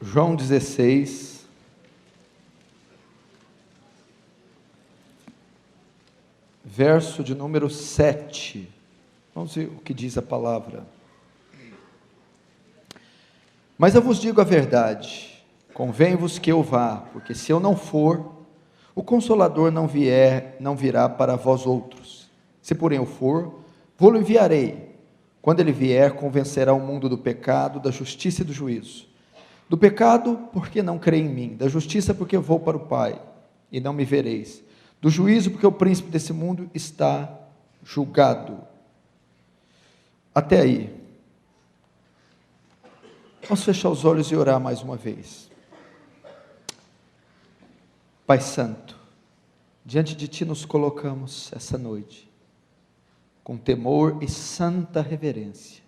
João 16, verso de número 7. Vamos ver o que diz a palavra. Mas eu vos digo a verdade, convém-vos que eu vá, porque se eu não for, o Consolador não virá para vós outros. Se porém eu for, vou-lo enviarei. Quando ele vier, convencerá o mundo do pecado, da justiça e do juízo. Do pecado, porque não crê em mim. Da justiça, porque eu vou para o Pai, e não me vereis. Do juízo, porque o príncipe desse mundo está julgado. Até aí. Vamos fechar os olhos e orar mais uma vez. Pai Santo, diante de Ti nos colocamos essa noite, com temor e santa reverência,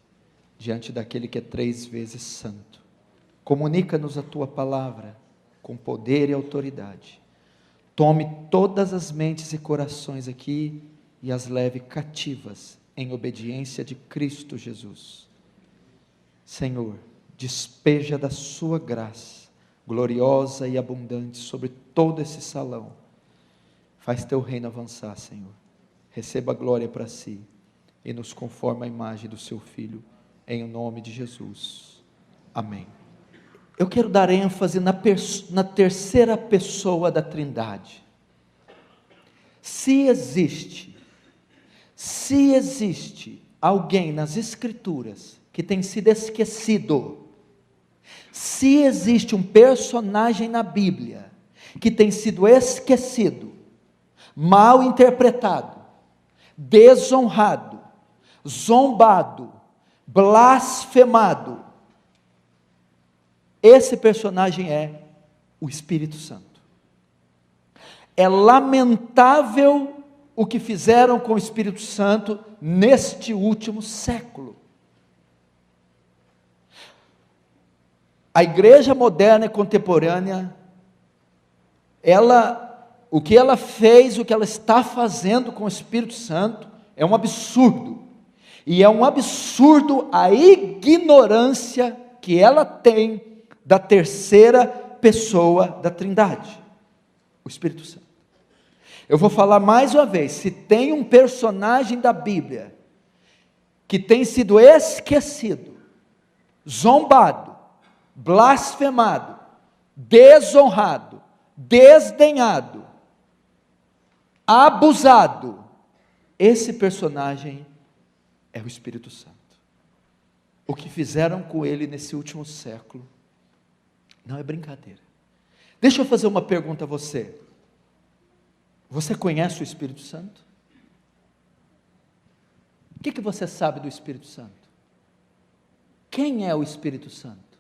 diante daquele que é 3 vezes santo. Comunica-nos a Tua palavra, com poder e autoridade. Tome todas as mentes e corações aqui, e as leve cativas, em obediência de Cristo Jesus. Senhor, despeja da sua graça, gloriosa e abundante, sobre todo esse salão. Faz teu reino avançar, Senhor. Receba a glória para si, e nos conforma à imagem do seu Filho, em nome de Jesus. Amém. Eu quero dar ênfase na terceira pessoa da Trindade. Se existe alguém nas Escrituras que tem sido esquecido, se existe um personagem na Bíblia que tem sido esquecido, mal interpretado, desonrado, zombado, blasfemado, esse personagem é o Espírito Santo. É lamentável o que fizeram com o Espírito Santo neste último século. A igreja moderna e contemporânea, o que ela fez, o que ela está fazendo com o Espírito Santo, é um absurdo. E é um absurdo a ignorância que ela tem da terceira pessoa da Trindade, o Espírito Santo. Eu vou falar mais uma vez, se tem um personagem da Bíblia que tem sido esquecido, zombado, blasfemado, desonrado, desdenhado, abusado, esse personagem é o Espírito Santo. O que fizeram com ele nesse último século não é brincadeira. Deixa eu fazer uma pergunta a você. Você conhece o Espírito Santo? O que você sabe do Espírito Santo? Quem é o Espírito Santo?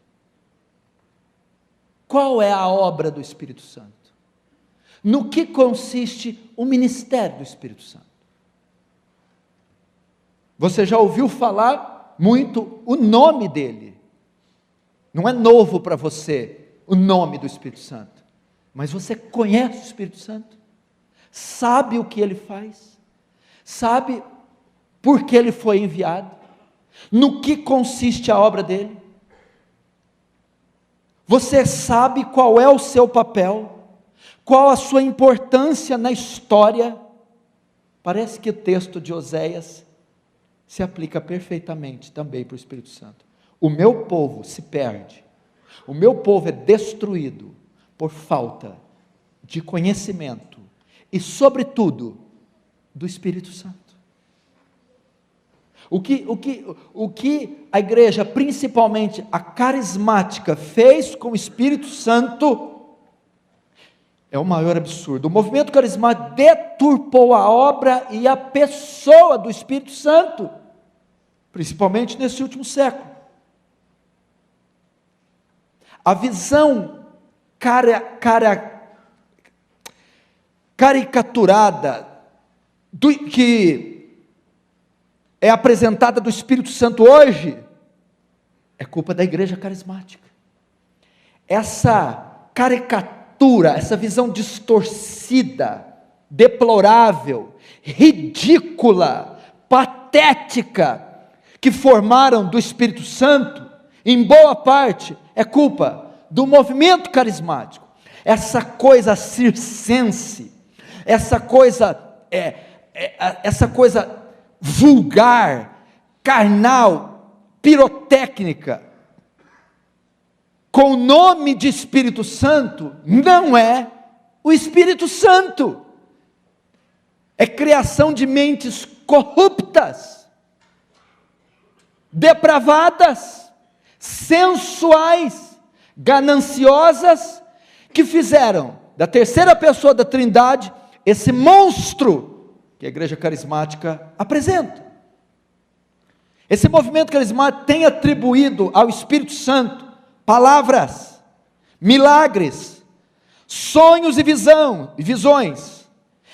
Qual é a obra do Espírito Santo? No que consiste o ministério do Espírito Santo? Você já ouviu falar muito o nome dele. Não é novo para você o nome do Espírito Santo, mas você conhece o Espírito Santo? Sabe o que ele faz? Sabe por que ele foi enviado? No que consiste a obra dele? Você sabe qual é o seu papel? Qual a sua importância na história? Parece que o texto de Oséias se aplica perfeitamente também para o Espírito Santo. O meu povo se perde, o meu povo é destruído por falta de conhecimento e, sobretudo, do Espírito Santo. O que a igreja, principalmente a carismática, fez com o Espírito Santo é o maior absurdo. O movimento carismático deturpou a obra e a pessoa do Espírito Santo, principalmente nesse último século. A visão caricaturada que é apresentada do Espírito Santo hoje é culpa da igreja carismática. Essa caricatura, essa visão distorcida, deplorável, ridícula, patética que formaram do Espírito Santo, em boa parte, é culpa do movimento carismático, essa coisa circense, essa coisa vulgar, carnal, pirotécnica, com o nome de Espírito Santo, não é o Espírito Santo. É criação de mentes corruptas, depravadas, sensuais, gananciosas, que fizeram da terceira pessoa da Trindade esse monstro que a igreja carismática apresenta. Esse movimento carismático tem atribuído ao Espírito Santo palavras, milagres, sonhos e visões,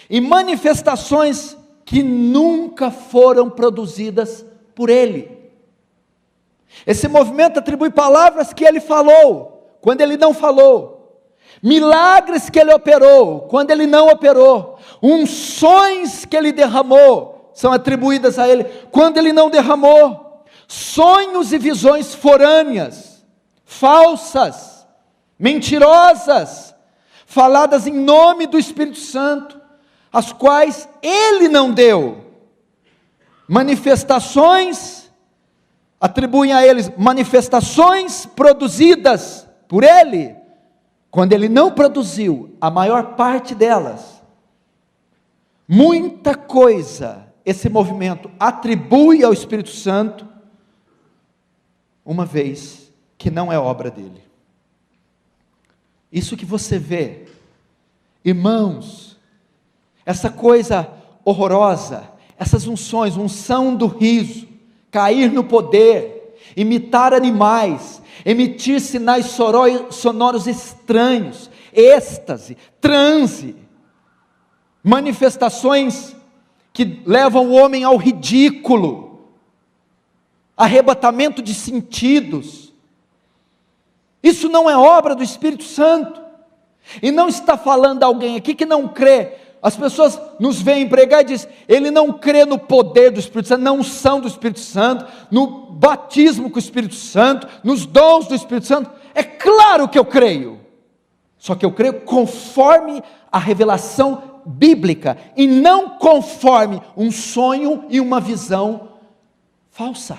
e manifestações que nunca foram produzidas por ele. Esse movimento atribui palavras que ele falou, quando ele não falou, milagres que ele operou, quando ele não operou, unções que ele derramou, são atribuídas a ele, quando ele não derramou, sonhos e visões forâneas, falsas, mentirosas, faladas em nome do Espírito Santo, as quais ele não deu. Manifestações, atribuem a eles manifestações produzidas por ele, quando ele não produziu a maior parte delas. Muita coisa esse movimento atribui ao Espírito Santo, uma vez que não é obra dele. Isso que você vê, irmãos, essa coisa horrorosa, essas unções, unção do riso, cair no poder, imitar animais, emitir sinais sonoros estranhos, êxtase, transe, manifestações que levam o homem ao ridículo, arrebatamento de sentidos. Isso não é obra do Espírito Santo. E não está falando alguém aqui que não crê. As pessoas nos veem pregar e dizem, ele não crê no poder do Espírito Santo, na unção do Espírito Santo, no batismo com o Espírito Santo, nos dons do Espírito Santo. É claro que eu creio, só que eu creio conforme a revelação bíblica, e não conforme um sonho e uma visão falsa.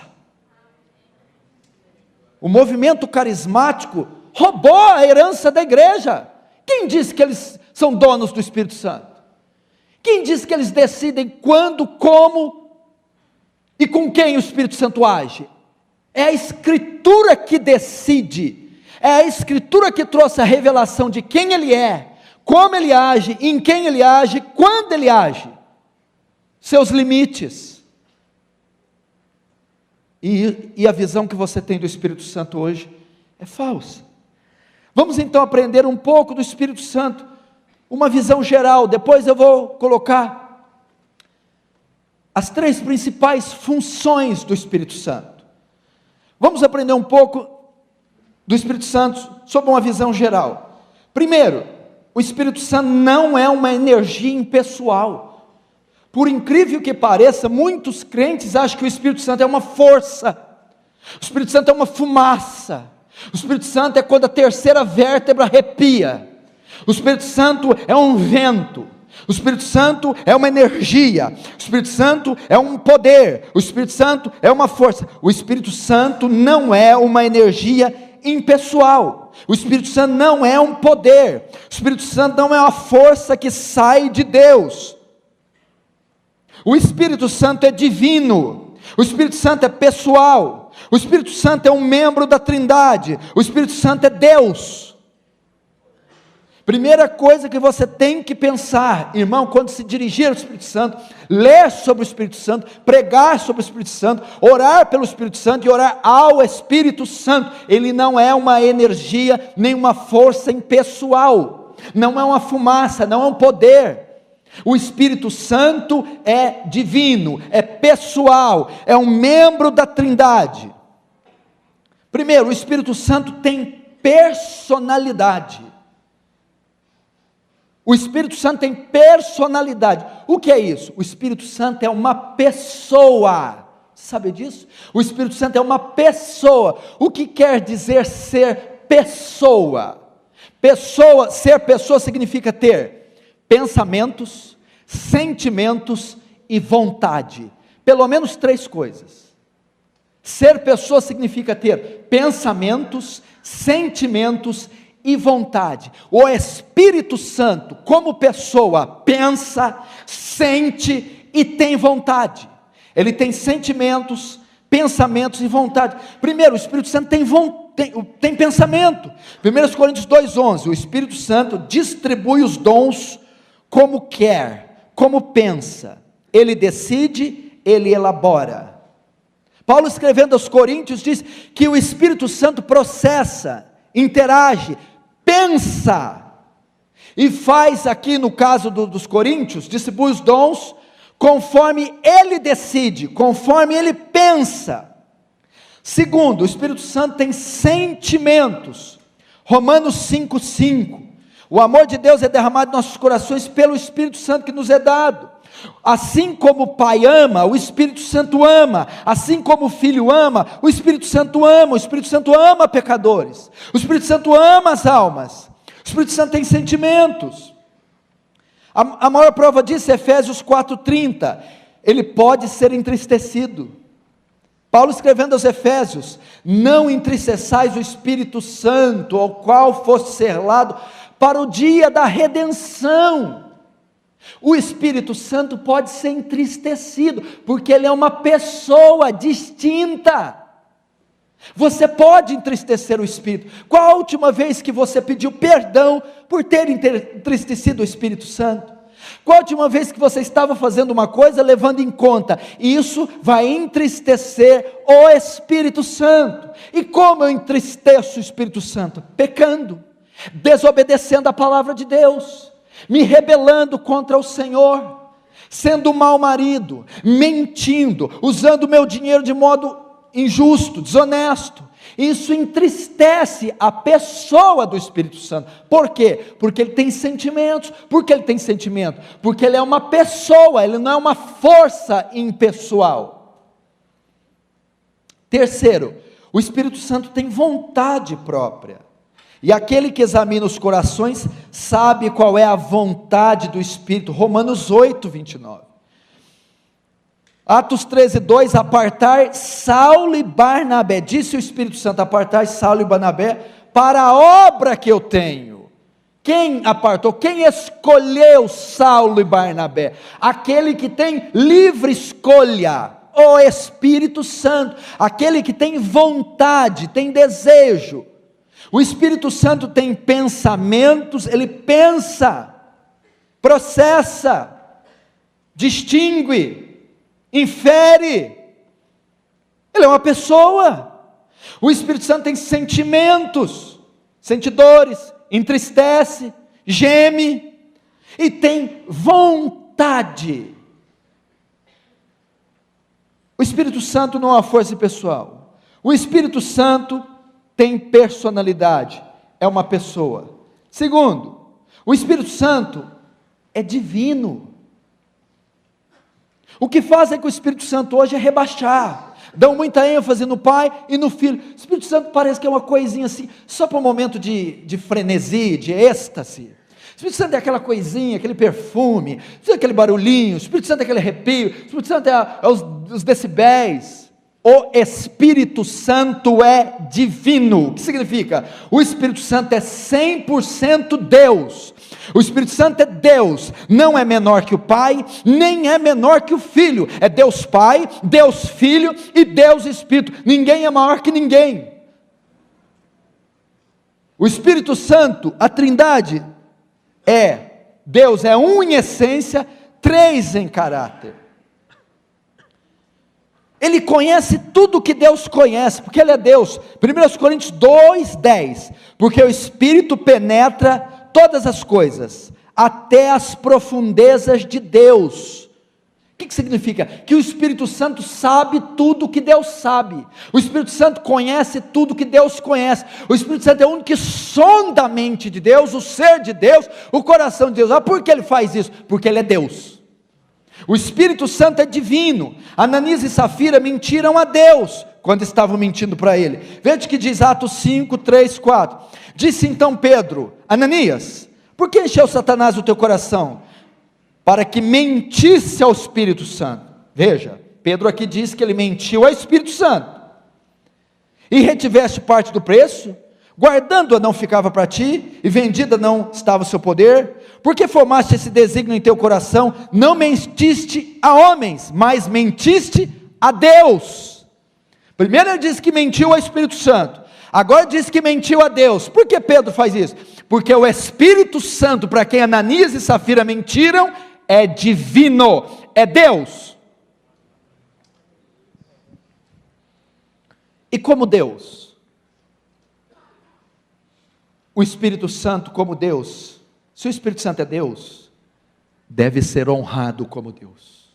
O movimento carismático roubou a herança da igreja. Quem disse que eles são donos do Espírito Santo? Quem diz que eles decidem quando, como e com quem o Espírito Santo age? É a Escritura que decide, é a Escritura que trouxe a revelação de quem Ele é, como Ele age, em quem Ele age, quando Ele age, seus limites. E a visão que você tem do Espírito Santo hoje é falsa. Vamos então aprender um pouco do Espírito Santo, uma visão geral. Depois eu vou colocar as 3 principais funções do Espírito Santo. Vamos aprender um pouco do Espírito Santo sob uma visão geral. Primeiro, o Espírito Santo não é uma energia impessoal. Por incrível que pareça, muitos crentes acham que o Espírito Santo é uma força, o Espírito Santo é uma fumaça, o Espírito Santo é quando a terceira vértebra arrepia, o Espírito Santo é um vento, o Espírito Santo é uma energia, o Espírito Santo é um poder, o Espírito Santo é uma força. O Espírito Santo não é uma energia impessoal, o Espírito Santo não é um poder, o Espírito Santo não é uma força que sai de Deus. O Espírito Santo é divino, o Espírito Santo é pessoal, o Espírito Santo é um membro da Trindade, o Espírito Santo é Deus. Primeira coisa que você tem que pensar, irmão, quando se dirigir ao Espírito Santo, ler sobre o Espírito Santo, pregar sobre o Espírito Santo, orar pelo Espírito Santo e orar ao Espírito Santo. Ele não é uma energia, nem uma força impessoal, não é uma fumaça, não é um poder. O Espírito Santo é divino, é pessoal, é um membro da Trindade. Primeiro, o Espírito Santo tem personalidade. O Espírito Santo tem personalidade. O que é isso? O Espírito Santo é uma pessoa. Sabe disso? O Espírito Santo é uma pessoa. O que quer dizer ser pessoa. Ser pessoa significa ter pensamentos, sentimentos e vontade. Pelo menos 3 coisas. Ser pessoa significa ter pensamentos, sentimentos e vontade. O Espírito Santo, como pessoa, pensa, sente e tem vontade. Ele tem sentimentos, pensamentos e vontade. Primeiro, o Espírito Santo tem pensamento. 1 Coríntios 2,11, o Espírito Santo distribui os dons como quer, como pensa. Ele decide, ele elabora. Paulo, escrevendo aos Coríntios, diz que o Espírito Santo processa, interage, pensa, e faz aqui no caso dos Coríntios, distribui os dons conforme ele decide, conforme ele pensa. Segundo, o Espírito Santo tem sentimentos. Romanos 5,5, o amor de Deus é derramado em nossos corações pelo Espírito Santo que nos é dado. Assim como o Pai ama, o Espírito Santo ama. Assim como o Filho ama, o Espírito Santo ama. O Espírito Santo ama pecadores. O Espírito Santo ama as almas. O Espírito Santo tem sentimentos. A maior prova disso é Efésios 4,30. Ele pode ser entristecido. Paulo, escrevendo aos Efésios: não entristeçais o Espírito Santo, ao qual foste selado para o dia da redenção. O Espírito Santo pode ser entristecido, porque ele é uma pessoa distinta. Você pode entristecer o Espírito. Qual a última vez que você pediu perdão por ter entristecido o Espírito Santo? Qual a última vez que você estava fazendo uma coisa levando em conta, isso vai entristecer o Espírito Santo? E como eu entristeço o Espírito Santo? Pecando, desobedecendo a palavra de Deus, me rebelando contra o Senhor, sendo um mau marido, mentindo, usando o meu dinheiro de modo injusto, desonesto. Isso entristece a pessoa do Espírito Santo. Por quê? Porque ele tem sentimentos. Por que ele tem sentimento? Porque ele é uma pessoa, ele não é uma força impessoal. Terceiro, o Espírito Santo tem vontade própria. E aquele que examina os corações sabe qual é a vontade do Espírito. Romanos 8:29. Atos 13:2, apartai Saulo e Barnabé, disse o Espírito Santo, apartai Saulo e Barnabé para a obra que eu tenho. Quem apartou? Quem escolheu Saulo e Barnabé? Aquele que tem livre escolha, o Espírito Santo, aquele que tem vontade, tem desejo. O Espírito Santo tem pensamentos, ele pensa, processa, distingue, infere. Ele é uma pessoa. O Espírito Santo tem sentimentos, sentidores, entristece, geme e tem vontade. O Espírito Santo não é uma força pessoal. O Espírito Santo tem personalidade, é uma pessoa. Segundo, o Espírito Santo é divino. O que fazem com o Espírito Santo hoje é rebaixar, dão muita ênfase no Pai e no Filho. O Espírito Santo parece que é uma coisinha assim, só para um momento de frenesi, de êxtase. O Espírito Santo é aquela coisinha, aquele perfume, o Espírito Santo é aquele barulhinho, o Espírito Santo é aquele arrepio, o Espírito Santo é os decibéis. O Espírito Santo é divino. O que significa? O Espírito Santo é 100% Deus. O Espírito Santo é Deus, não é menor que o Pai, nem é menor que o Filho. É Deus Pai, Deus Filho e Deus Espírito. Ninguém é maior que ninguém. O Espírito Santo, a Trindade, Deus é um em essência, três em caráter. Ele conhece tudo que Deus conhece, porque Ele é Deus. 1 Coríntios 2:10, porque o Espírito penetra todas as coisas, até as profundezas de Deus. O que significa? Que o Espírito Santo sabe tudo que Deus sabe. O Espírito Santo conhece tudo que Deus conhece. O Espírito Santo é o único que sonda a mente de Deus, o ser de Deus, o coração de Deus. Por que Ele faz isso? Porque Ele é Deus. O Espírito Santo é divino. Ananias e Safira mentiram a Deus. quando estavam mentindo para ele. Veja o que diz Atos 5, 3, 4. Disse então Pedro: Ananias, por que encheu Satanás o teu coração? Para que mentisse ao Espírito Santo. Veja, Pedro aqui diz que ele mentiu ao Espírito Santo. E retiveste parte do preço, guardando-a não ficava para ti, e vendida não estava o seu poder. Porque formaste esse desígnio em teu coração, não mentiste a homens, mas mentiste a Deus. Primeiro ele diz que mentiu ao Espírito Santo, agora diz que mentiu a Deus. Por que Pedro faz isso? Porque o Espírito Santo, para quem Ananias e Safira mentiram, é divino, é Deus. E como Deus, o Espírito Santo como Deus, se o Espírito Santo é Deus, deve ser honrado como Deus,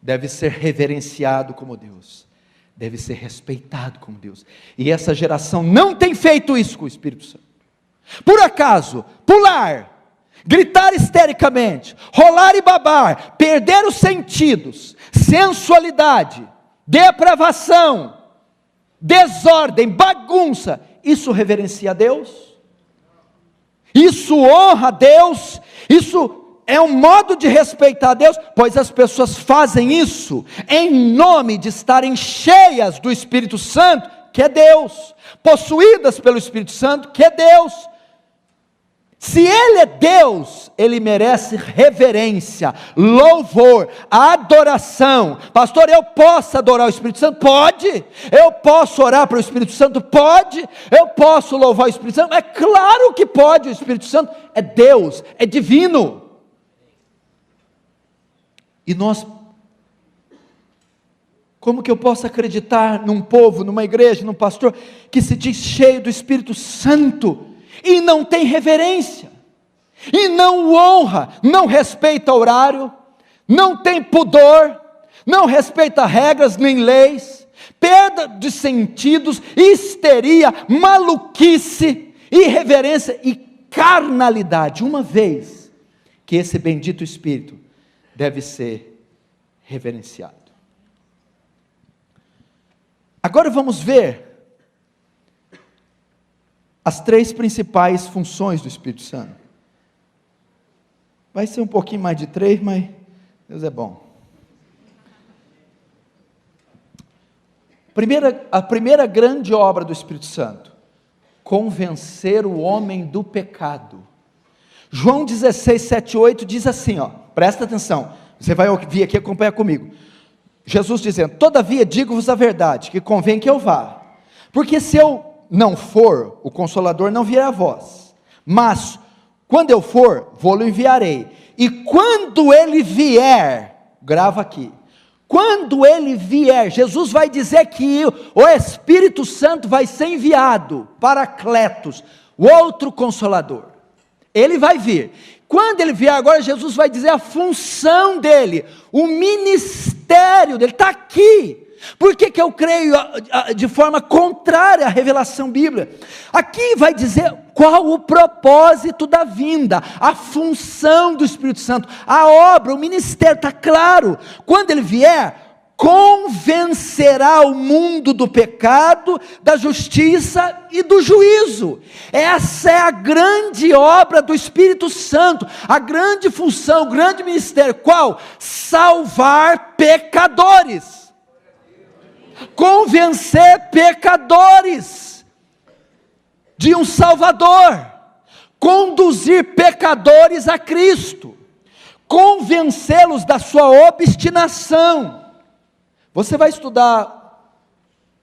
deve ser reverenciado como Deus, deve ser respeitado como Deus, e essa geração não tem feito isso com o Espírito Santo. Por acaso, pular, gritar histericamente, rolar e babar, perder os sentidos, sensualidade, depravação, desordem, bagunça, isso reverencia a Deus? Isso honra a Deus? Isso é um modo de respeitar a Deus? Pois as pessoas fazem isso em nome de estarem cheias do Espírito Santo, que é Deus, possuídas pelo Espírito Santo, que é Deus. Se Ele é Deus, Ele merece reverência, louvor, adoração. Pastor, eu posso adorar o Espírito Santo? Pode. Eu posso orar para o Espírito Santo? Pode. Eu posso louvar o Espírito Santo? É claro que pode. O Espírito Santo é Deus, é divino. E nós, como que eu posso acreditar num povo, numa igreja, num pastor, que se diz cheio do Espírito Santo, e não tem reverência, e não honra, não respeita horário, não tem pudor, não respeita regras nem leis, perda de sentidos, histeria, maluquice, irreverência e carnalidade, uma vez que esse bendito Espírito deve ser reverenciado. Agora vamos ver as três principais funções do Espírito Santo. Vai ser um pouquinho mais de 3, mas Deus é bom. A primeira grande obra do Espírito Santo: convencer o homem do pecado. João 16, 7, 8 diz assim, presta atenção, você vai ouvir aqui, acompanha comigo. Jesus dizendo: todavia digo-vos a verdade, que convém que eu vá, porque se eu não for, o Consolador não virá a vós, mas quando eu for, vou-lo enviarei, e quando ele vier, grava aqui, quando ele vier, Jesus vai dizer que o Espírito Santo vai ser enviado, Paracletos, o outro Consolador, ele vai vir. Quando ele vier agora, Jesus vai dizer a função dele, o ministério dele, está aqui. Por que eu creio de forma contrária à revelação bíblica? Aqui vai dizer qual o propósito da vinda, a função do Espírito Santo, a obra, o ministério, está claro. Quando ele vier, convencerá o mundo do pecado, da justiça e do juízo. Essa é a grande obra do Espírito Santo, a grande função, o grande ministério. Qual? Salvar pecadores. Convencer pecadores de um Salvador, conduzir pecadores a Cristo, convencê-los da sua obstinação. Você vai estudar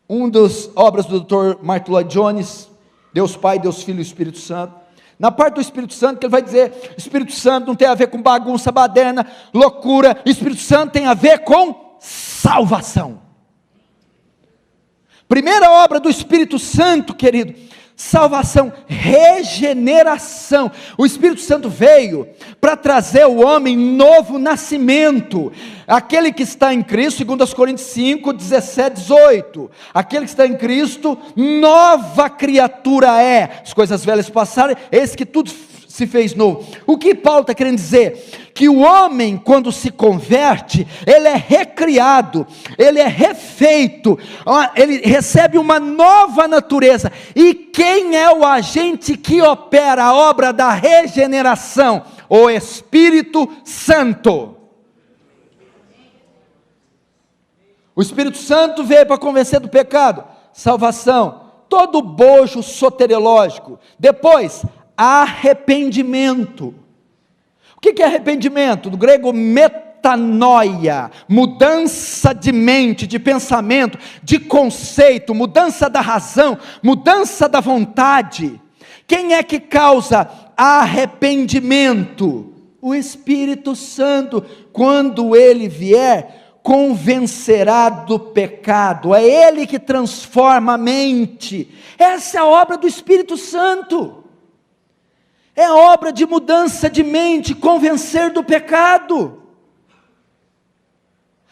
uma das obras do Dr. Martin Lloyd Jones, Deus Pai, Deus Filho e Espírito Santo. Na parte do Espírito Santo, que ele vai dizer: Espírito Santo não tem a ver com bagunça, baderna, loucura. Espírito Santo tem a ver com salvação. Primeira obra do Espírito Santo, querido: salvação, regeneração. O Espírito Santo veio para trazer o homem novo nascimento. Aquele que está em Cristo, segundo aos Coríntios 5, 17, 18. Aquele que está em Cristo, nova criatura é. As coisas velhas passaram, eis que tudo se fez novo. O que Paulo está querendo dizer? Que o homem, quando se converte, ele é recriado, ele é refeito, ele recebe uma nova natureza. E quem é o agente que opera a obra da regeneração? O Espírito Santo. O Espírito Santo veio para convencer do pecado, salvação, todo o bojo soteriológico. Depois, arrependimento. O que é arrependimento? Do grego metanoia, mudança de mente, de pensamento, de conceito, mudança da razão, mudança da vontade. Quem é que causa arrependimento? O Espírito Santo. Quando ele vier, convencerá do pecado. É ele que transforma a mente. Essa é a obra do Espírito Santo. É a obra de mudança de mente, convencer do pecado.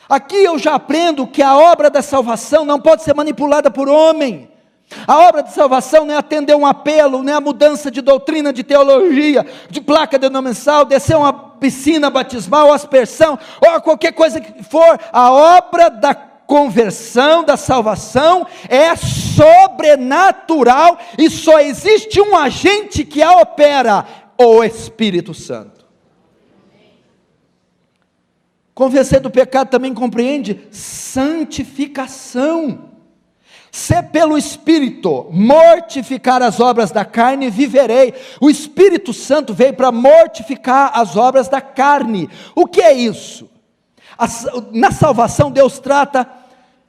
Aqui eu já aprendo que a obra da salvação não pode ser manipulada por homem. A obra de salvação não é atender um apelo, não é a mudança de doutrina, de teologia, de placa denominacional, descer uma piscina batismal, aspersão, ou qualquer coisa que for. A obra da conversão, da salvação, é sobrenatural, e só existe um agente que a opera: o Espírito Santo. Convencer do pecado também compreende santificação. Se pelo Espírito mortificar as obras da carne, viverei. O Espírito Santo veio para mortificar as obras da carne. O que é isso? Na salvação, Deus trata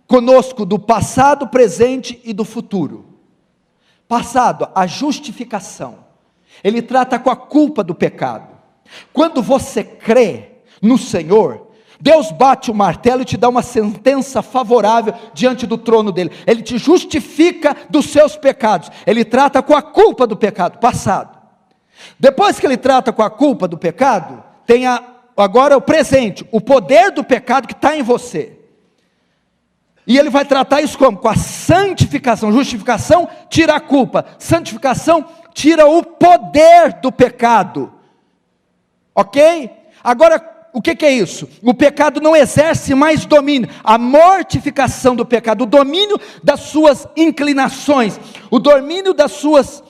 conosco do passado, presente e do futuro. Passado, a justificação. Ele trata com a culpa do pecado. Quando você crê no Senhor, Deus bate o martelo e te dá uma sentença favorável diante do trono dele. Ele te justifica dos seus pecados. Ele trata com a culpa do pecado passado. Depois que ele trata com a culpa do pecado, tem agora o presente, o poder do pecado que está em você. E ele vai tratar isso como? Com a santificação. Justificação tira a culpa, santificação tira o poder do pecado. Ok? Agora, o que é isso? O pecado não exerce mais domínio. A mortificação do pecado, o domínio das suas inclinações, o domínio das suas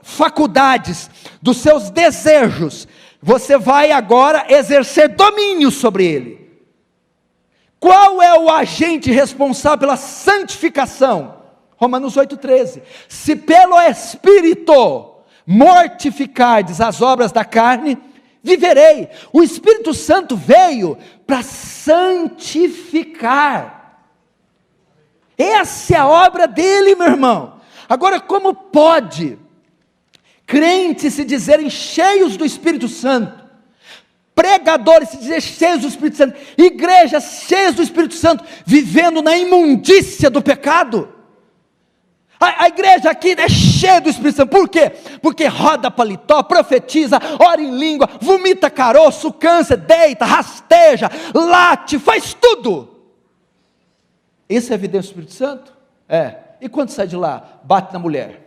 faculdades, dos seus desejos. Você vai agora exercer domínio sobre ele. Qual é o agente responsável pela santificação? Romanos 8,13. Se pelo Espírito mortificardes as obras da carne, viverei. O Espírito Santo veio para santificar. Essa é a obra dele, meu irmão. Agora, como pode crentes se dizerem cheios do Espírito Santo, pregadores se dizerem cheios do Espírito Santo, igrejas cheias do Espírito Santo, vivendo na imundícia do pecado? A igreja aqui é cheia do Espírito Santo. Por quê? Porque roda paletó, profetiza, ora em língua, vomita caroço, cansa, deita, rasteja, late, faz tudo. Isso é evidência do Espírito Santo? É. E quando sai de lá, bate na mulher,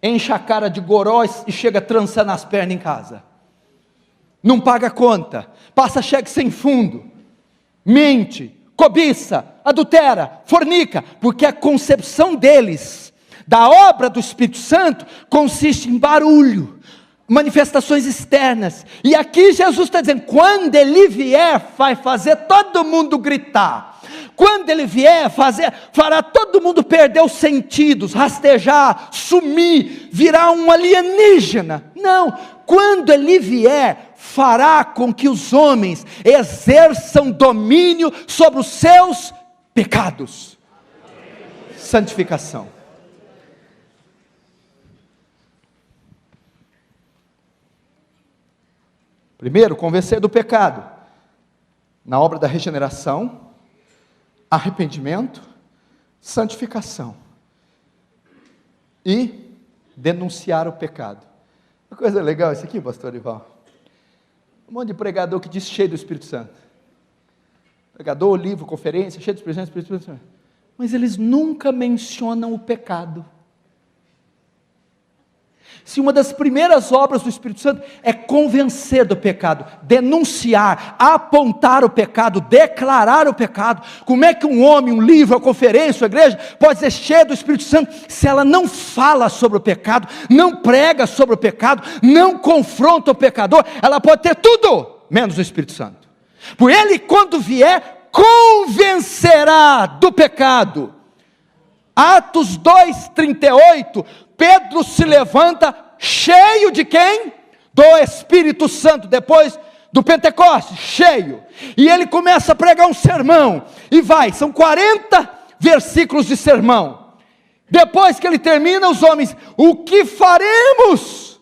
enche a cara de goró e chega trançando as pernas em casa, não paga conta, passa cheque sem fundo, mente, cobiça, adultera, fornica, porque a concepção deles, da obra do Espírito Santo, consiste em barulho, manifestações externas. E aqui Jesus está dizendo, quando ele vier, vai fazer todo mundo gritar. Quando ele vier, fará todo mundo perder os sentidos, rastejar, sumir, virar um alienígena. Não, quando ele vier, fará com que os homens exerçam domínio sobre os seus pecados. Santificação. Primeiro, convencer do pecado. Na obra da regeneração, arrependimento, santificação. E denunciar o pecado. Uma coisa legal isso aqui, pastor Ival. Um monte de pregador que diz cheio do Espírito Santo. Pregador, livro, conferência, cheio do Espírito Santo. Mas eles nunca mencionam o pecado. Se uma das primeiras obras do Espírito Santo é convencer do pecado, denunciar, apontar o pecado, declarar o pecado, como é que um homem, um livro, uma conferência, uma igreja, pode ser cheia do Espírito Santo, se ela não fala sobre o pecado, não prega sobre o pecado, não confronta o pecador? Ela pode ter tudo, menos o Espírito Santo. Por ele, quando vier, convencerá do pecado. Atos 2:38, Pedro se levanta cheio de quem? Do Espírito Santo, depois do Pentecostes, cheio, e ele começa a pregar um sermão, e são 40 versículos de sermão. Depois que ele termina, os homens: o que faremos?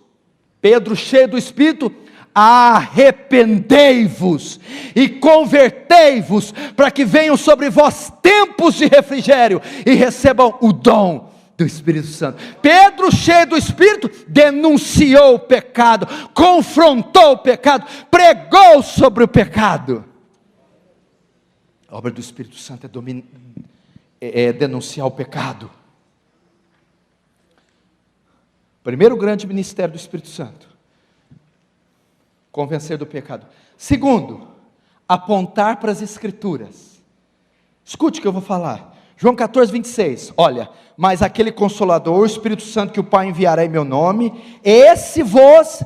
Pedro, cheio do Espírito: arrependei-vos e convertei-vos, para que venham sobre vós tempos de refrigério, e recebam o dom do Espírito Santo. Pedro, cheio do Espírito, denunciou o pecado, confrontou o pecado, pregou sobre o pecado. A obra do Espírito Santo é denunciar o pecado. Primeiro grande ministério do Espírito Santo: convencer do pecado. Segundo, apontar para as Escrituras. Escute o que eu vou falar. João 14:26, olha: mas aquele Consolador, o Espírito Santo, que o Pai enviará em meu nome, esse vos...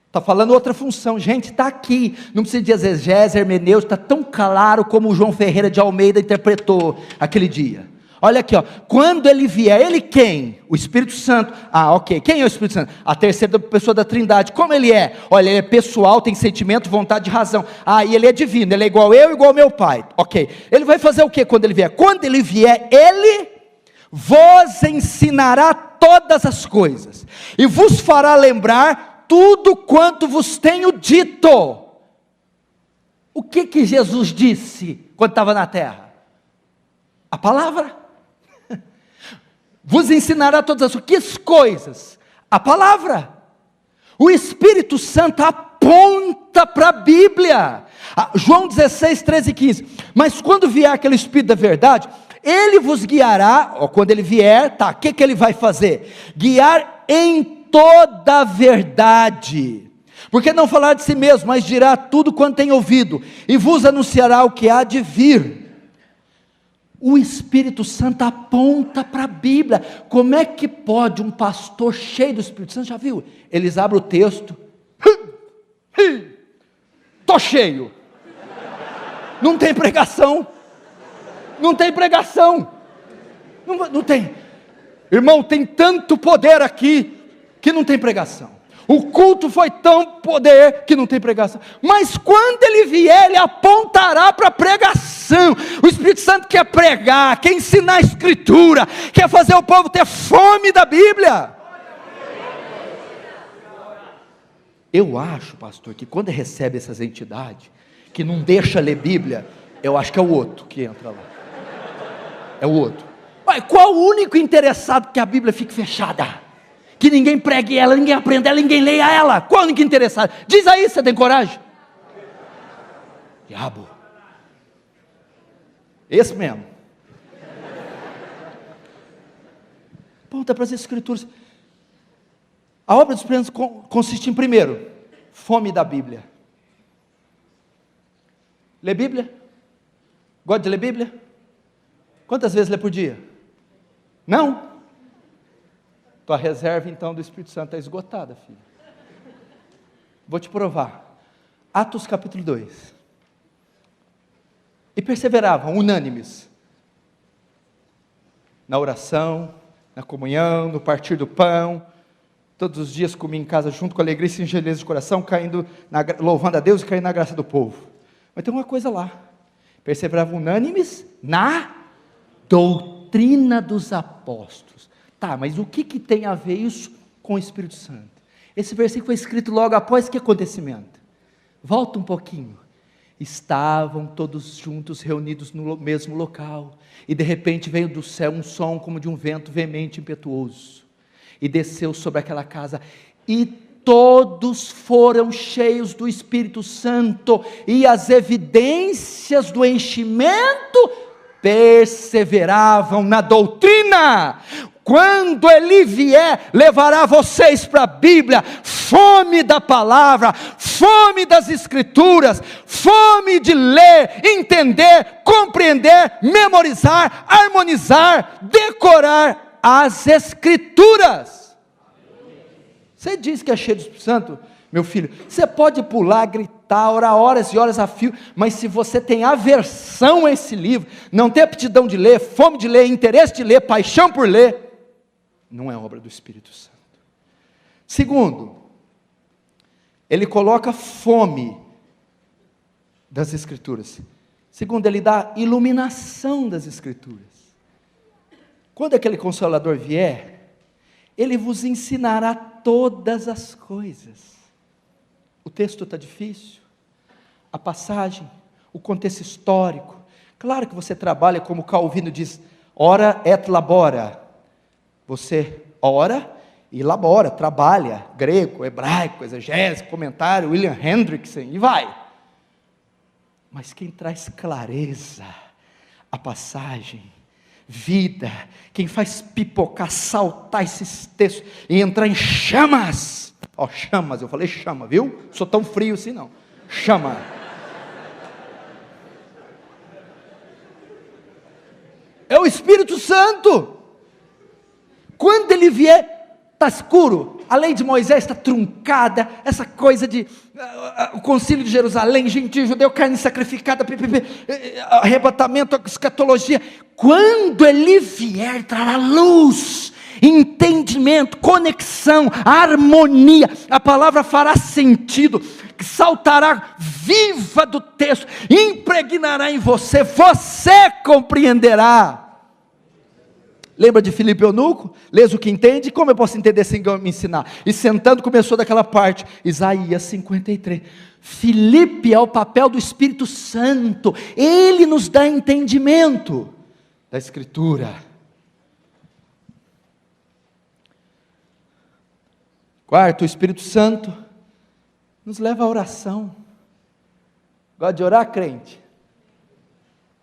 está falando outra função, gente, está aqui, não precisa de exegese, hermenêutica, está tão claro como o João Ferreira de Almeida interpretou aquele dia. Olha aqui, quando ele vier, ele quem? O Espírito Santo. Ok, quem é o Espírito Santo? A terceira pessoa da Trindade. Como ele é? Olha, ele é pessoal, tem sentimento, vontade e razão. E ele é divino, ele é igual eu, igual ao meu Pai. Ok, ele vai fazer o que quando ele vier? Quando ele vier, ele vos ensinará todas as coisas, e vos fará lembrar tudo quanto vos tenho dito. O que Jesus disse quando estava na terra? A palavra. Vos ensinará todas as coisas? A palavra. O Espírito Santo aponta para a Bíblia. João 16, 13 e 15. Mas quando vier aquele Espírito da verdade, ele vos guiará, quando ele vier, o que ele vai fazer? Guiar em toda a verdade. Porque não falar de si mesmo, mas dirá tudo quanto tem ouvido, e vos anunciará o que há de vir. O Espírito Santo aponta para a Bíblia. Como é que pode um pastor cheio do Espírito Santo, já viu? Eles abrem o texto, estou cheio, não tem pregação, não tem pregação, não tem, irmão, tem tanto poder aqui, que não tem pregação. O culto foi tão poder que não tem pregação. Mas quando ele vier, ele apontará para a pregação. O Espírito Santo quer pregar, quer ensinar a Escritura, quer fazer o povo ter fome da Bíblia. Eu acho, pastor, que quando recebe essas entidades, que não deixa ler Bíblia, eu acho que é o outro que entra lá. É o outro. Mas qual o único interessado que a Bíblia fique fechada? Que ninguém pregue ela, ninguém aprenda ela, ninguém leia ela. Qual o único interessado? Diz aí, você tem coragem? Diabo. Esse mesmo. Ponta para as Escrituras. A obra dos Espíritos consiste em, primeiro, fome da Bíblia. Lê Bíblia? Gosta de ler Bíblia? Quantas vezes lê por dia? Não? Tua reserva então do Espírito Santo está esgotada, filho. Vou te provar. Atos capítulo 2. E perseveravam unânimes na oração, na comunhão, no partir do pão. Todos os dias comiam em casa junto com alegria e singeleza de coração, louvando a Deus e caindo na graça do povo. Mas tem uma coisa lá. Perseveravam unânimes na doutrina dos apóstolos. Mas o que tem a ver isso com o Espírito Santo? Esse versículo foi escrito logo após que acontecimento? Volta um pouquinho. Estavam todos juntos, reunidos no mesmo local, e de repente veio do céu um som como de um vento veemente e impetuoso, e desceu sobre aquela casa, e todos foram cheios do Espírito Santo, e as evidências do enchimento perseveravam na doutrina. Quando Ele vier, levará vocês para a Bíblia, fome da palavra, fome das Escrituras, fome de ler, entender, compreender, memorizar, harmonizar, decorar as Escrituras. Você diz que é cheio do Espírito Santo, meu filho, você pode pular, gritar, orar horas e horas a fio, mas se você tem aversão a esse livro, não tem aptidão de ler, fome de ler, interesse de ler, paixão por ler, não é obra do Espírito Santo. Segundo, ele coloca fome das Escrituras. Segundo, ele dá iluminação das Escrituras. Quando aquele Consolador vier, ele vos ensinará todas as coisas. O texto está difícil, a passagem, o contexto histórico. Claro que você trabalha, como Calvino diz, ora et labora. Você ora e labora, trabalha, grego, hebraico, exegese, comentário, William Hendrickson, e vai. Mas quem traz clareza, a passagem, vida, quem faz pipocar, saltar esses textos e entrar em chamas, chamas, eu falei chama, viu? Sou tão frio assim não, chama. É o Espírito Santo. Quando ele vier, está escuro, a lei de Moisés está truncada, essa coisa de o concílio de Jerusalém, gentil, judeu, carne sacrificada, arrebatamento, escatologia. Quando ele vier, trará luz, entendimento, conexão, harmonia, a palavra fará sentido, saltará viva do texto, impregnará em você, você compreenderá. Lembra de Filipe Eunuco? Lês o que entende? Como eu posso entender sem me ensinar? E sentando começou daquela parte, Isaías 53. Filipe é o papel do Espírito Santo, ele nos dá entendimento da Escritura. Quarto, o Espírito Santo nos leva à oração. Gosta de orar, crente?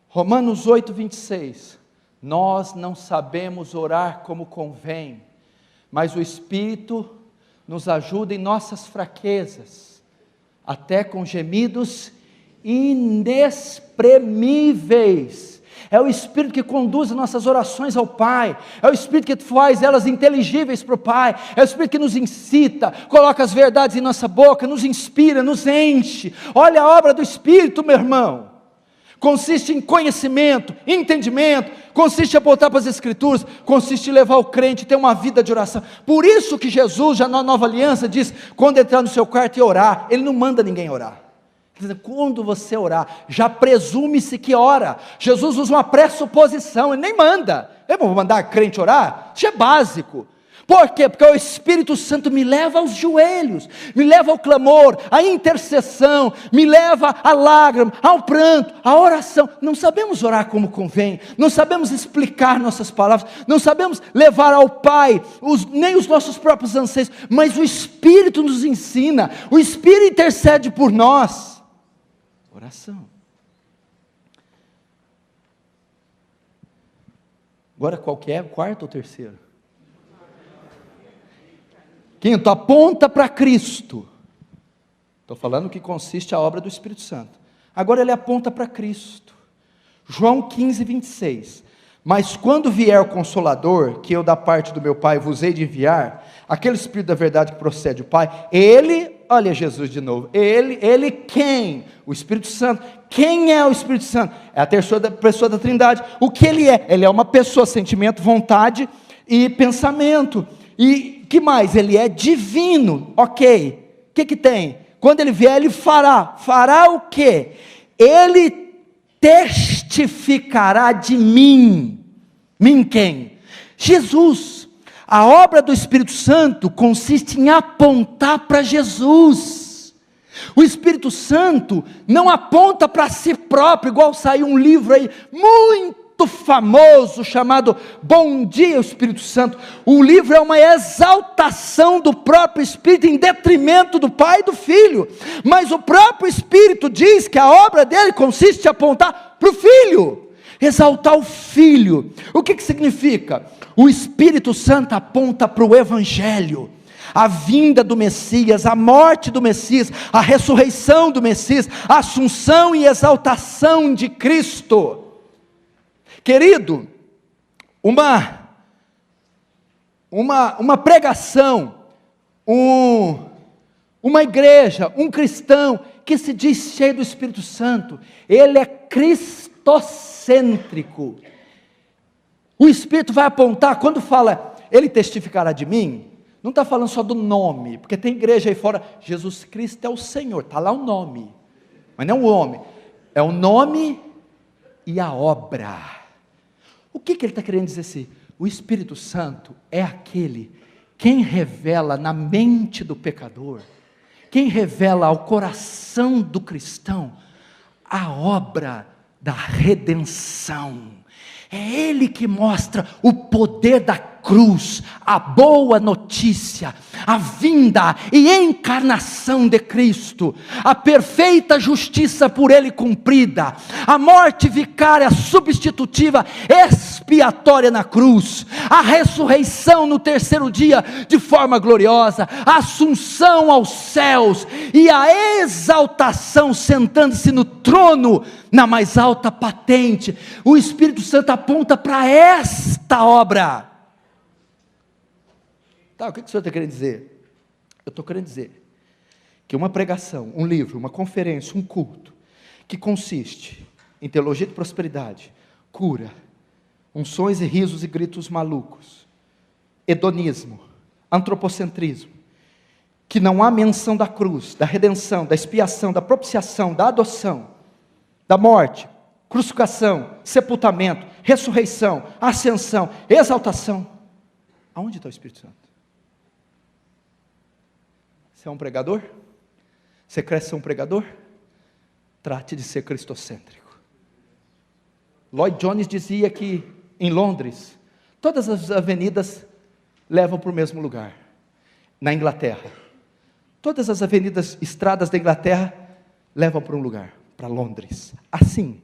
Romanos 8, 26. Nós não sabemos orar como convém, mas o Espírito nos ajuda em nossas fraquezas, até com gemidos inexprimíveis. É o Espírito que conduz nossas orações ao Pai, é o Espírito que faz elas inteligíveis para o Pai, é o Espírito que nos incita, coloca as verdades em nossa boca, nos inspira, nos enche. Olha a obra do Espírito, meu irmão. Consiste em conhecimento, entendimento, consiste em apontar para as Escrituras, consiste em levar o crente a ter uma vida de oração. Por isso que Jesus, já na Nova Aliança, diz, quando entrar no seu quarto e orar, Ele não manda ninguém orar. Quer dizer, quando você orar, já presume-se que ora. Jesus usa uma pressuposição, Ele nem manda. Eu vou mandar crente orar? Isso é básico. Por quê? Porque o Espírito Santo me leva aos joelhos, me leva ao clamor, à intercessão, me leva à lágrima, ao pranto, à oração. Não sabemos orar como convém, não sabemos explicar nossas palavras, não sabemos levar ao Pai nem os nossos próprios anseios, mas o Espírito nos ensina, o Espírito intercede por nós. Oração. Agora qual que é? O quarto ou terceiro? Quinto, aponta para Cristo. Estou falando que consiste a obra do Espírito Santo. Agora ele aponta para Cristo. João 15, 26. Mas quando vier o Consolador, que eu da parte do meu Pai vos hei de enviar, aquele Espírito da verdade que procede do Pai, ele, olha Jesus de novo, ele quem? O Espírito Santo. Quem é o Espírito Santo? É a terceira pessoa da Trindade. O que ele é? Ele é uma pessoa, sentimento, vontade e pensamento. E que mais? Ele é divino, ok. O que tem? Quando ele vier, ele fará o quê? Ele testificará de mim. Mim quem? Jesus. A obra do Espírito Santo consiste em apontar para Jesus. O Espírito Santo não aponta para si próprio, igual saiu um livro aí, muito famoso, chamado Bom Dia Espírito Santo. O livro é uma exaltação do próprio Espírito em detrimento do Pai e do Filho, mas o próprio Espírito diz que a obra dele consiste em apontar para o Filho. exaltar o Filho. O que significa? O Espírito Santo aponta para o Evangelho, a vinda do Messias, a morte do Messias, a ressurreição do Messias, a assunção e exaltação de Cristo. Querido, uma pregação, uma igreja, um cristão que se diz cheio do Espírito Santo, ele é cristocêntrico. O Espírito vai apontar, quando fala, ele testificará de mim, não está falando só do nome, porque tem igreja aí fora, Jesus Cristo é o Senhor, está lá o nome, mas não o homem, é o nome e a obra. O que ele está querendo dizer assim? O Espírito Santo é aquele, quem revela na mente do pecador, quem revela ao coração do cristão, a obra da redenção. É Ele que mostra o poder da cruz, a boa notícia, a vinda e encarnação de Cristo, a perfeita justiça por Ele cumprida, a morte vicária, substitutiva, expiatória na cruz, a ressurreição no terceiro dia de forma gloriosa, a assunção aos céus e a exaltação sentando-se no trono na mais alta patente. O Espírito Santo aponta para esta obra. Tá, o que o senhor está querendo dizer? Eu estou querendo dizer que uma pregação, um livro, uma conferência, um culto, que consiste em teologia de prosperidade, cura, unções e risos e gritos malucos, hedonismo, antropocentrismo, que não há menção da cruz, da redenção, da expiação, da propiciação, da adoção, da morte, crucificação, sepultamento, ressurreição, ascensão, exaltação. Aonde está o Espírito Santo? Você é um pregador? Você quer ser um pregador? Trate de ser cristocêntrico. Lloyd Jones dizia que em Londres, todas as avenidas levam para o mesmo lugar. Na Inglaterra, todas as avenidas, estradas da Inglaterra levam para um lugar, para Londres. Assim,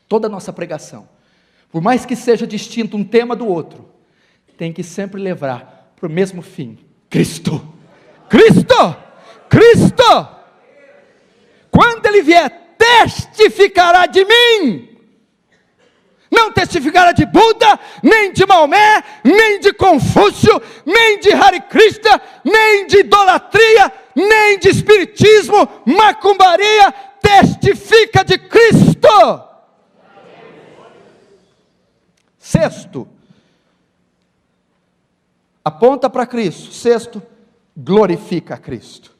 toda a nossa pregação, por mais que seja distinto um tema do outro, tem que sempre levar para o mesmo fim: Cristo, Cristo, Cristo. Quando Ele vier, testificará de mim. Não testificará de Buda, nem de Maomé, nem de Confúcio, nem de Hare Krishna, nem de idolatria, nem de espiritismo, macumbaria. Testifica de Cristo. Sexto, aponta para Cristo. Sexto, glorifica a Cristo.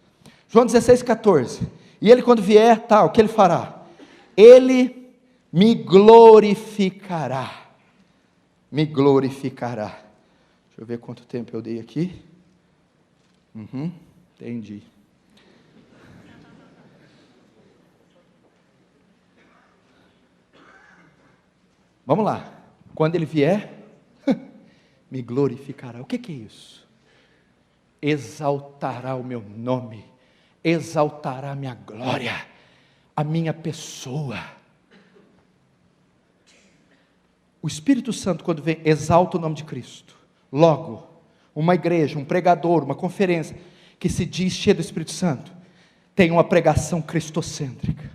João 16,14. E Ele, quando vier, o que Ele fará? Ele me glorificará. Me glorificará. Deixa eu ver quanto tempo eu dei aqui. Entendi. Vamos lá. Quando Ele vier, me glorificará. O que é isso? Exaltará o meu nome, exaltará a minha glória, a minha pessoa. O Espírito Santo, quando vem, exalta o nome de Cristo. Logo, uma igreja, um pregador, uma conferência que se diz cheia do Espírito Santo, tem uma pregação cristocêntrica,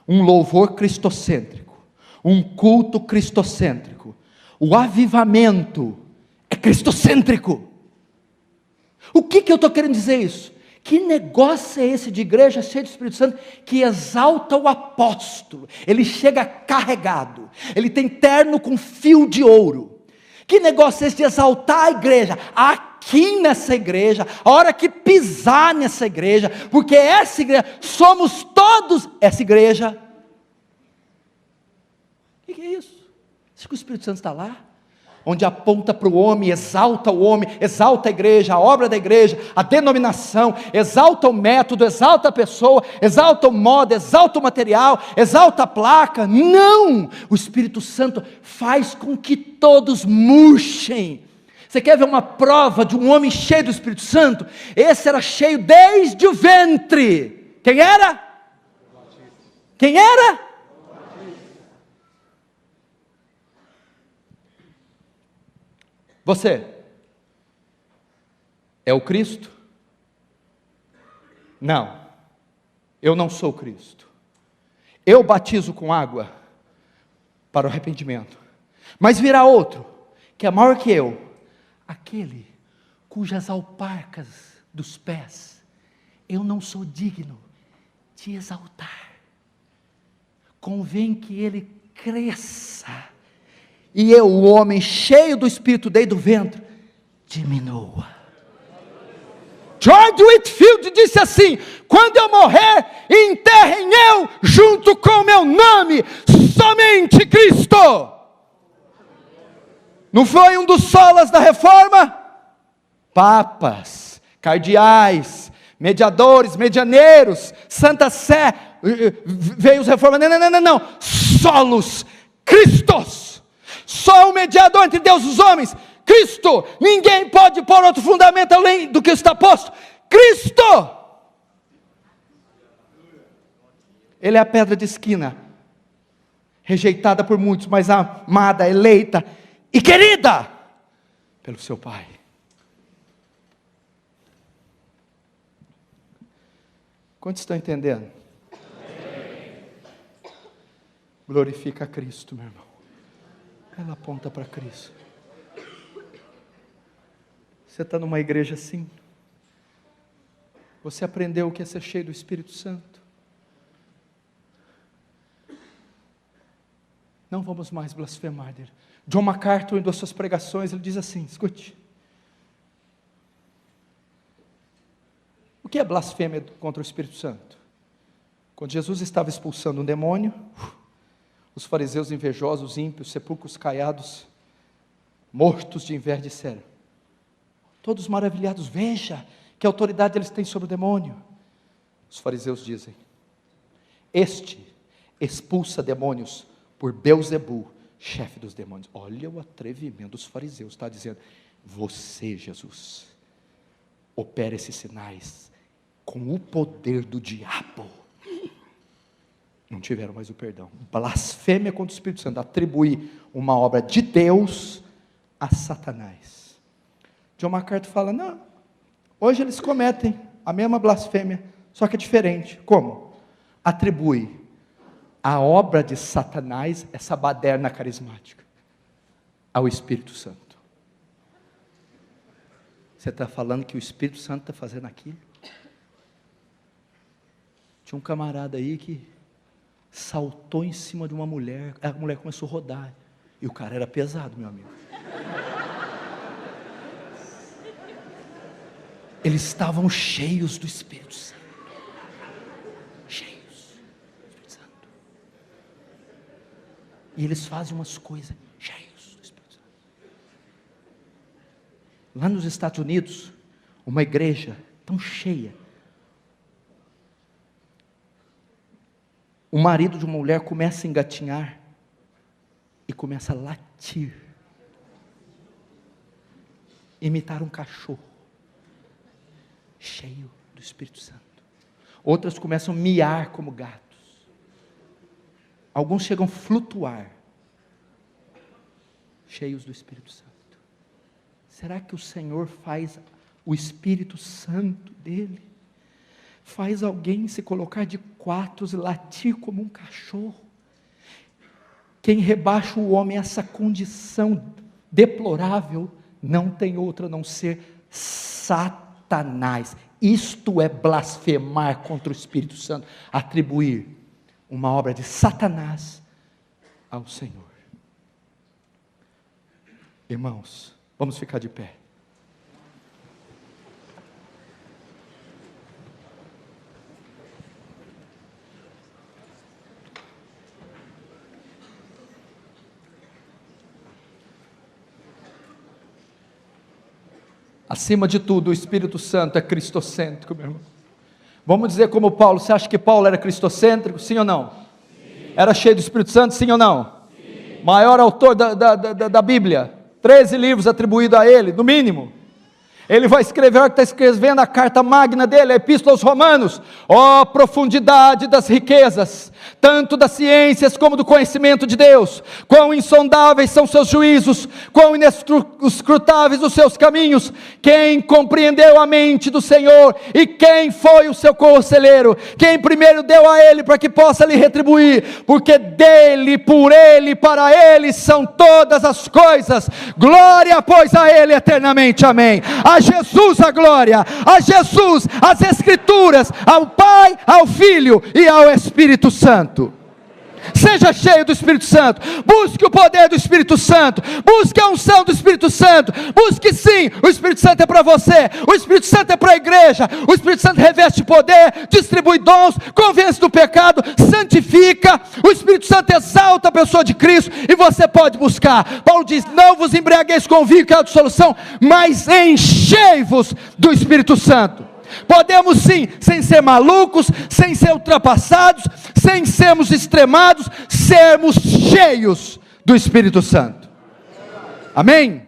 um louvor cristocêntrico, um culto cristocêntrico. O avivamento é cristocêntrico. O que eu estou querendo dizer isso? Que negócio é esse de igreja cheia do Espírito Santo que exalta o apóstolo? Ele chega carregado, ele tem terno com fio de ouro. Que negócio é esse de exaltar a igreja? Aqui nessa igreja, a hora que pisar nessa igreja, porque essa igreja, somos todos essa igreja. O que é isso? Acho que o Espírito Santo está lá, onde aponta para o homem, exalta a igreja, a obra da igreja, a denominação, exalta o método, exalta a pessoa, exalta o modo, exalta o material, exalta a placa. Não! O Espírito Santo faz com que todos murchem. Você quer ver uma prova de um homem cheio do Espírito Santo? Esse era cheio desde o ventre. Quem era? Quem era? Você é o Cristo? Não, eu não sou o Cristo. Eu batizo com água para o arrependimento, mas virá outro, que é maior que eu, aquele cujas alparcas dos pés eu não sou digno de exaltar. Convém que ele cresça, e eu, o homem cheio do Espírito desde o ventre, diminua. George Whitefield disse assim: quando eu morrer, enterrem eu junto com meu nome, somente Cristo. Não foi um dos solas da reforma? Papas, cardeais, mediadores, medianeiros, Santa Sé, veio os reformadores, não, solos, Cristos, só o mediador entre Deus e os homens, Cristo. Ninguém pode pôr outro fundamento além do que está posto, Cristo. Ele é a pedra de esquina, rejeitada por muitos, mas amada, eleita e querida pelo seu Pai. Quantos estão entendendo? Glorifica a Cristo, meu irmão. Ela aponta para Cristo. Você está numa igreja assim? Você aprendeu o que é ser cheio do Espírito Santo? Não vamos mais blasfemar dele. John MacArthur, em duas suas pregações, ele diz assim, escute. O que é blasfêmia contra o Espírito Santo? Quando Jesus estava expulsando um demônio, os fariseus invejosos, ímpios, sepulcros caiados, mortos de inveja, disseram, todos maravilhados, veja que autoridade eles têm sobre o demônio. Os fariseus dizem, este expulsa demônios por Belzebu, chefe dos demônios. Olha o atrevimento dos fariseus, está dizendo, você, Jesus, opera esses sinais com o poder do diabo. Não tiveram mais o perdão. Blasfêmia contra o Espírito Santo, atribuir uma obra de Deus a Satanás. John MacArthur fala, não, hoje eles cometem a mesma blasfêmia, só que é diferente. Como? Atribui a obra de Satanás, essa baderna carismática, ao Espírito Santo. Você está falando que o Espírito Santo está fazendo aquilo? Tinha um camarada aí que saltou em cima de uma mulher, a mulher começou a rodar, e o cara era pesado, meu amigo. Eles estavam cheios do Espírito Santo. Cheios do Espírito Santo. E eles fazem umas coisas cheios do Espírito Santo. Lá nos Estados Unidos, uma igreja tão cheia, o marido de uma mulher começa a engatinhar e começa a latir, imitar um cachorro, cheio do Espírito Santo. Outras começam a miar como gatos. Alguns chegam a flutuar, cheios do Espírito Santo. Será que o Senhor faz o Espírito Santo dele? Faz alguém se colocar de quatros e latir como um cachorro? Quem rebaixa o homem a essa condição deplorável, não tem outra a não ser Satanás. Isto é blasfemar contra o Espírito Santo, atribuir uma obra de Satanás ao Senhor. Irmãos, vamos ficar de pé. Acima de tudo, o Espírito Santo é cristocêntrico, meu irmão. Vamos dizer como Paulo, você acha que Paulo era cristocêntrico, sim ou não? Sim. Era cheio do Espírito Santo, sim ou não? Sim. Maior autor da Bíblia, 13 livros atribuídos a ele, no mínimo. Ele vai escrever, está escrevendo a carta magna dele, a Epístola aos Romanos. Ó profundidade das riquezas, tanto das ciências como do conhecimento de Deus, quão insondáveis são seus juízos, quão inescrutáveis os seus caminhos. Quem compreendeu a mente do Senhor, e quem foi o seu conselheiro? Quem primeiro deu a ele para que possa lhe retribuir? Porque dele, por ele, para ele são todas as coisas. Glória pois a ele eternamente, amém. A Jesus a glória, a Jesus as escrituras, ao Pai, ao Filho e ao Espírito Santo. Seja cheio do Espírito Santo, busque o poder do Espírito Santo, busque a unção do Espírito Santo, busque sim, o Espírito Santo é para você, o Espírito Santo é para a igreja, o Espírito Santo reveste poder, distribui dons, convence do pecado, santifica, o Espírito Santo exalta a pessoa de Cristo, e você pode buscar. Paulo diz, não vos embriagueis com vinho que é a dissolução, mas enchei-vos do Espírito Santo. Podemos sim, sem ser malucos, sem ser ultrapassados, sem sermos extremados, sermos cheios do Espírito Santo. Amém?